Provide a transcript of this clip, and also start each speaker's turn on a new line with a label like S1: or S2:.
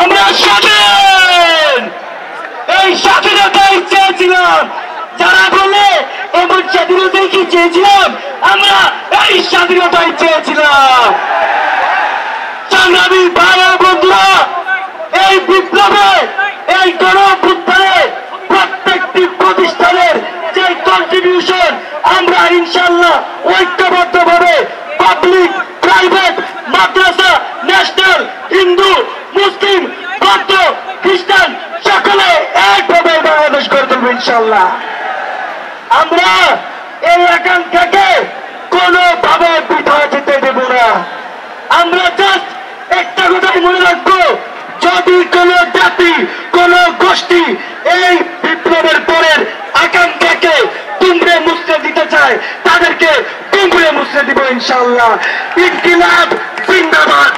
S1: আমরা স্বাধীন, এই স্বাধীনতাই চেয়েছিলাম। যারা বলে এমন স্বাধীনতাই কি চেয়েছিলাম, আমরা এই স্বাধীনতাই চেয়েছিলাম। সংগ্রামী ভাই ও বন্ধুরা, এই বিপ্লবে, এই গণঅভ্যুত্থানে প্রত্যেকটি প্রতিষ্ঠানের যে কন্ট্রিবিউশন, আমরা ইনশাআল্লাহ ঐক্যবদ্ধভাবে পাবলিক, প্রাইভেট, মাদ্রাসা, ন্যাশনাল, হিন্দু, মুসলিম, বৌদ্ধ, খ্রিস্টান সকলে একভাবে বাংলাদেশ গড়ে তুলব ইনশাআল্লাহ। আমরা এই আকাঙ্ক্ষাকে কোনোভাবে বৃথা যেতে দেব না। আমরা জাস্ট একটা কথাই মনে রাখবো, যদি কোন জাতি, কোন গোষ্ঠী এই বিপ্লবের পরের আকাঙ্ক্ষাকে তুমড়ে মুছড়ে দিতে চায়, তাদেরকে তুমড়ে মুছড়ে দিব ইনশাআল্লাহ। ইনকিলাব জিন্দাবাদ।